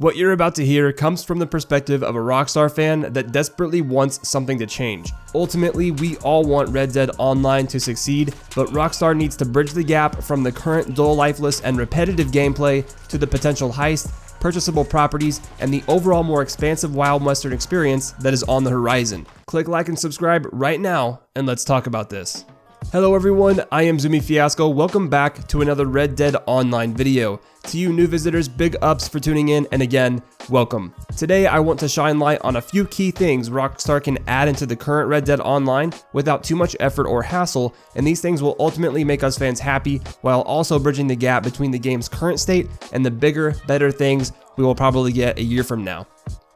What you're about to hear comes from the perspective of a Rockstar fan that desperately wants something to change. Ultimately, we all want Red Dead Online to succeed, but Rockstar needs to bridge the gap from the current dull, lifeless, and repetitive gameplay to the potential heist, purchasable properties, and the overall more expansive Wild Western experience that is on the horizon. Click like and subscribe right now, and let's talk about this. Hello everyone, I am Zumie Fiasco. Welcome back to another Red Dead Online video. To you new visitors, big ups for tuning in, and again, welcome. Today I want to shine light on a few key things Rockstar can add into the current Red Dead Online without too much effort or hassle, and these things will ultimately make us fans happy while also bridging the gap between the game's current state and the bigger, better things we will probably get a year from now.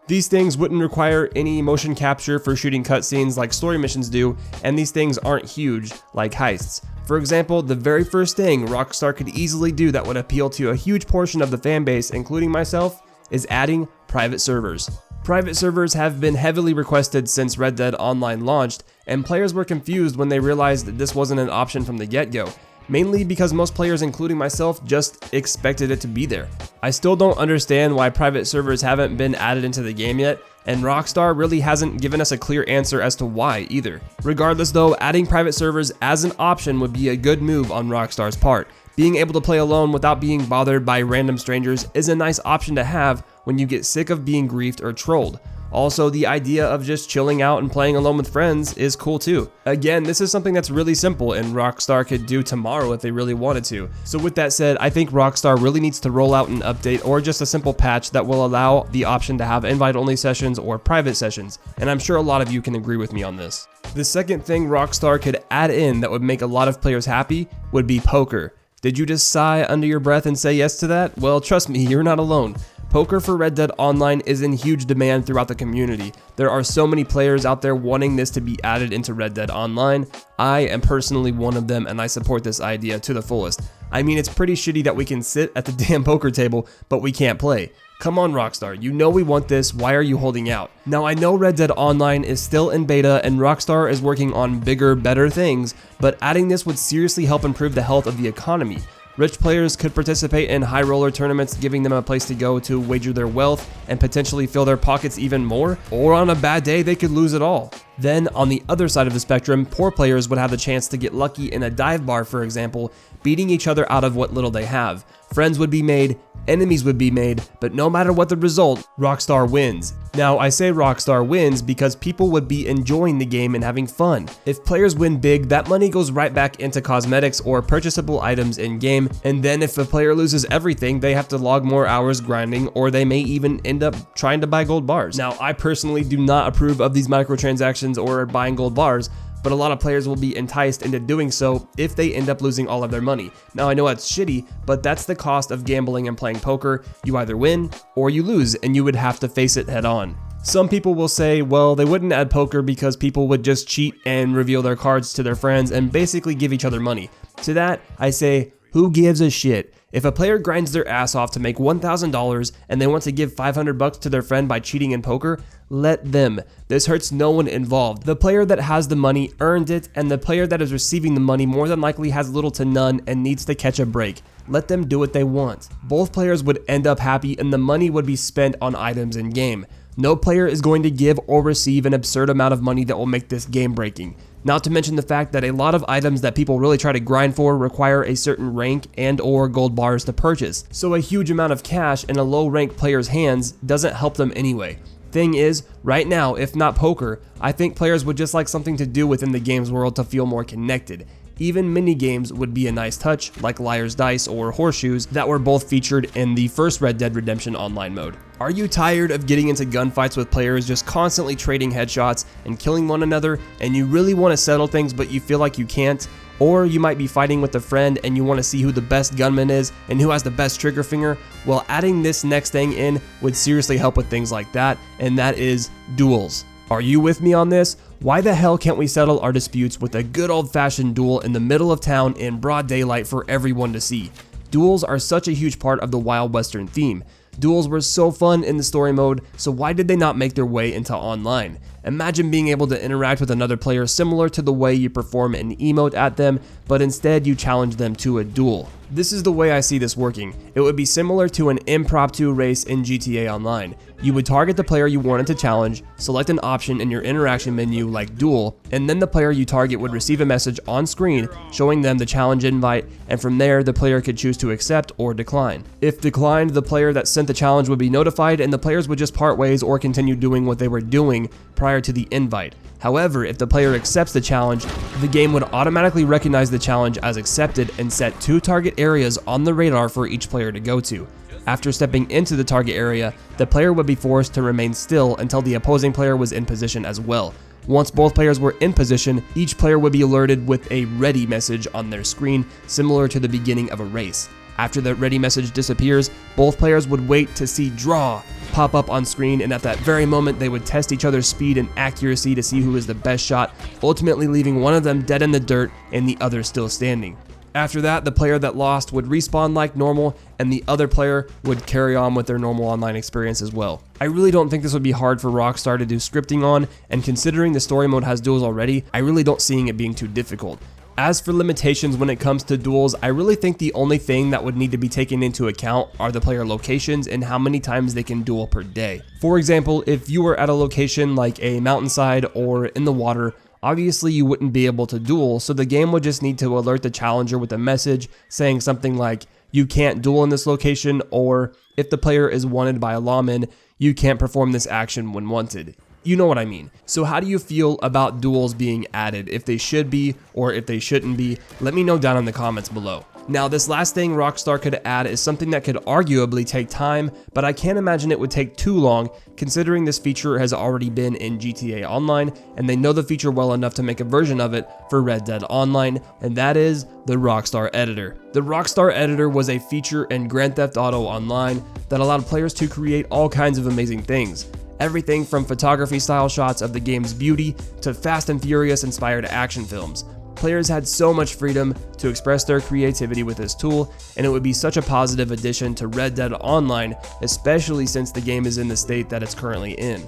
These things wouldn't require any motion capture for shooting cutscenes like story missions do, and these things aren't huge like heists. For example, the very first thing Rockstar could easily do that would appeal to a huge portion of the fanbase, including myself, is adding private servers. Private servers have been heavily requested since Red Dead Online launched, and players were confused when they realized that this wasn't an option from the get-go. Mainly because most players, including myself, just expected it to be there. I still don't understand why private servers haven't been added into the game yet, and Rockstar really hasn't given us a clear answer as to why either. Regardless though, adding private servers as an option would be a good move on Rockstar's part. Being able to play alone without being bothered by random strangers is a nice option to have when you get sick of being griefed or trolled. Also, the idea of just chilling out and playing alone with friends is cool too. Again, this is something that's really simple and Rockstar could do tomorrow if they really wanted to. So with that said, I think Rockstar really needs to roll out an update or just a simple patch that will allow the option to have invite-only sessions or private sessions, and I'm sure a lot of you can agree with me on this. The second thing Rockstar could add in that would make a lot of players happy would be poker. Did you just sigh under your breath and say yes to that? Well, trust me, you're not alone. Poker for Red Dead Online is in huge demand throughout the community. There are so many players out there wanting this to be added into Red Dead Online. I am personally one of them, and I support this idea to the fullest. I mean, it's pretty shitty that we can sit at the damn poker table, but we can't play. Come on Rockstar, you know we want this, why are you holding out? Now I know Red Dead Online is still in beta and Rockstar is working on bigger, better things, but adding this would seriously help improve the health of the economy. Rich players could participate in high roller tournaments, giving them a place to go to wager their wealth and potentially fill their pockets even more, or on a bad day they could lose it all. Then, on the other side of the spectrum, poor players would have the chance to get lucky in a dive bar, for example, beating each other out of what little they have. Friends would be made, enemies would be made, but no matter what the result, Rockstar wins. Now, I say Rockstar wins because people would be enjoying the game and having fun. If players win big, that money goes right back into cosmetics or purchasable items in-game, and then if a player loses everything, they have to log more hours grinding, or they may even end up trying to buy gold bars. Now, I personally do not approve of these microtransactions or buying gold bars, but a lot of players will be enticed into doing so if they end up losing all of their money. Now I know that's shitty, but that's the cost of gambling and playing poker. You either win or you lose, and you would have to face it head on. Some people will say, well, they wouldn't add poker because people would just cheat and reveal their cards to their friends and basically give each other money. To that, I say, who gives a shit? If a player grinds their ass off to make $1,000 and they want to give $500 to their friend by cheating in poker, let them. This hurts no one involved. The player that has the money earned it, and the player that is receiving the money more than likely has little to none and needs to catch a break. Let them do what they want. Both players would end up happy and the money would be spent on items in game. No player is going to give or receive an absurd amount of money that will make this game breaking. Not to mention the fact that a lot of items that people really try to grind for require a certain rank and or gold bars to purchase, so a huge amount of cash in a low rank player's hands doesn't help them anyway. Thing is, right now, if not poker, I think players would just like something to do within the game's world to feel more connected. Even mini games would be a nice touch, like Liar's Dice or Horseshoes, that were both featured in the first Red Dead Redemption Online mode. Are you tired of getting into gunfights with players just constantly trading headshots and killing one another, and you really want to settle things but you feel like you can't? Or you might be fighting with a friend and you want to see who the best gunman is and who has the best trigger finger? Well, adding this next thing in would seriously help with things like that, and that is duels. Are you with me on this? Why the hell can't we settle our disputes with a good old-fashioned duel in the middle of town in broad daylight for everyone to see? Duels are such a huge part of the Wild Western theme. Duels were so fun in the story mode, so why did they not make their way into online? Imagine being able to interact with another player similar to the way you perform an emote at them, but instead you challenge them to a duel. This is the way I see this working. It would be similar to an impromptu race in GTA Online. You would target the player you wanted to challenge, select an option in your interaction menu like duel, and then the player you target would receive a message on screen showing them the challenge invite, and from there the player could choose to accept or decline. If declined, the player that sent the challenge would be notified and the players would just part ways or continue doing what they were doing prior to the invite. However, if the player accepts the challenge, the game would automatically recognize the challenge as accepted and set 2 target areas on the radar for each player to go to. After stepping into the target area, the player would be forced to remain still until the opposing player was in position as well. Once both players were in position, each player would be alerted with a ready message on their screen, similar to the beginning of a race. After the ready message disappears, both players would wait to see draw pop up on screen, and at that very moment they would test each other's speed and accuracy to see who is the best shot, ultimately leaving one of them dead in the dirt and the other still standing. After that, the player that lost would respawn like normal, and the other player would carry on with their normal online experience as well. I really don't think this would be hard for Rockstar to do scripting on, and considering the story mode has duels already, I really don't see it being too difficult. As for limitations when it comes to duels, I really think the only thing that would need to be taken into account are the player locations and how many times they can duel per day. For example, if you were at a location like a mountainside or in the water, obviously you wouldn't be able to duel, so the game would just need to alert the challenger with a message saying something like, "You can't duel in this location," or "If the player is wanted by a lawman, you can't perform this action when wanted." You know what I mean. So how do you feel about duels being added? If they should be or if they shouldn't be, let me know down in the comments below. Now, this last thing Rockstar could add is something that could arguably take time, but I can't imagine it would take too long considering this feature has already been in GTA Online and they know the feature well enough to make a version of it for Red Dead Online, and that is the Rockstar Editor. The Rockstar Editor was a feature in Grand Theft Auto Online that allowed players to create all kinds of amazing things. Everything from photography style shots of the game's beauty to Fast and Furious inspired action films. Players had so much freedom to express their creativity with this tool, and it would be such a positive addition to Red Dead Online, especially since the game is in the state that it's currently in.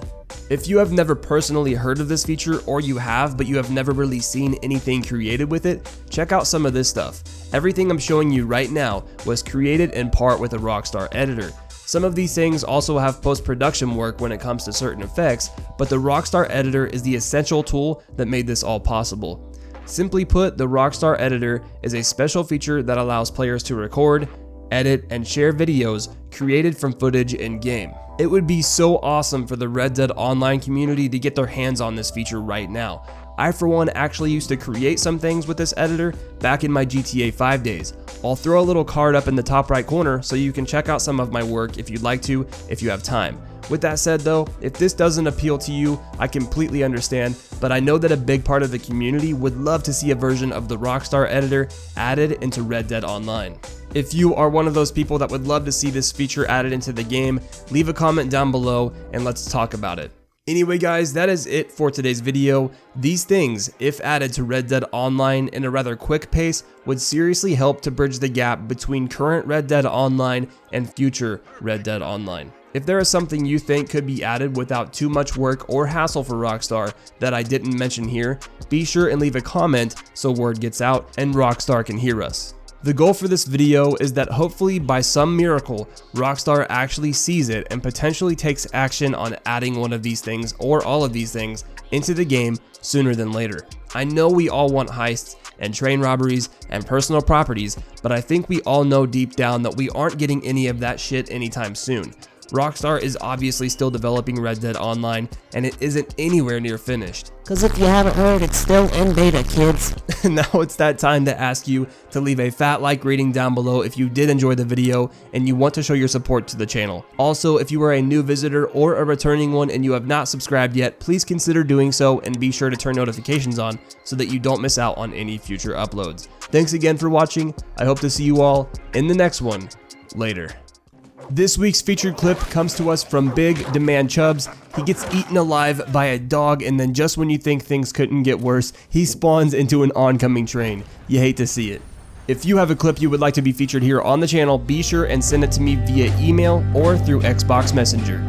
If you have never personally heard of this feature, or you have but you have never really seen anything created with it, check out some of this stuff. Everything I'm showing you right now was created in part with the Rockstar Editor. Some of these things also have post-production work when it comes to certain effects, but the Rockstar Editor is the essential tool that made this all possible. Simply put, the Rockstar Editor is a special feature that allows players to record, edit, and share videos created from footage in-game. It would be so awesome for the Red Dead Online community to get their hands on this feature right now. I, for one, actually used to create some things with this editor back in my GTA 5 days. I'll throw a little card up in the top right corner so you can check out some of my work if you'd like to, if you have time. With that said though, if this doesn't appeal to you, I completely understand, but I know that a big part of the community would love to see a version of the Rockstar Editor added into Red Dead Online. If you are one of those people that would love to see this feature added into the game, leave a comment down below and let's talk about it. Anyway guys, that is it for today's video. These things, if added to Red Dead Online in a rather quick pace, would seriously help to bridge the gap between current Red Dead Online and future Red Dead Online. If there is something you think could be added without too much work or hassle for Rockstar that I didn't mention here, be sure and leave a comment so word gets out and Rockstar can hear us. The goal for this video is that hopefully by some miracle, Rockstar actually sees it and potentially takes action on adding one of these things or all of these things into the game sooner than later. I know we all want heists and train robberies and personal properties, but I think we all know deep down that we aren't getting any of that shit anytime soon. Rockstar is obviously still developing Red Dead Online, and it isn't anywhere near finished. Cause if you haven't heard, it's still in beta, kids. Now it's that time to ask you to leave a fat like rating down below if you did enjoy the video and you want to show your support to the channel. Also, if you are a new visitor or a returning one and you have not subscribed yet, please consider doing so and be sure to turn notifications on so that you don't miss out on any future uploads. Thanks again for watching. I hope to see you all in the next one. Later. This week's featured clip comes to us from Big Demand Chubbs. He gets eaten alive by a dog, and then just when you think things couldn't get worse, he spawns into an oncoming train. You hate to see it. If you have a clip you would like to be featured here on the channel, be sure and send it to me via email or through Xbox Messenger.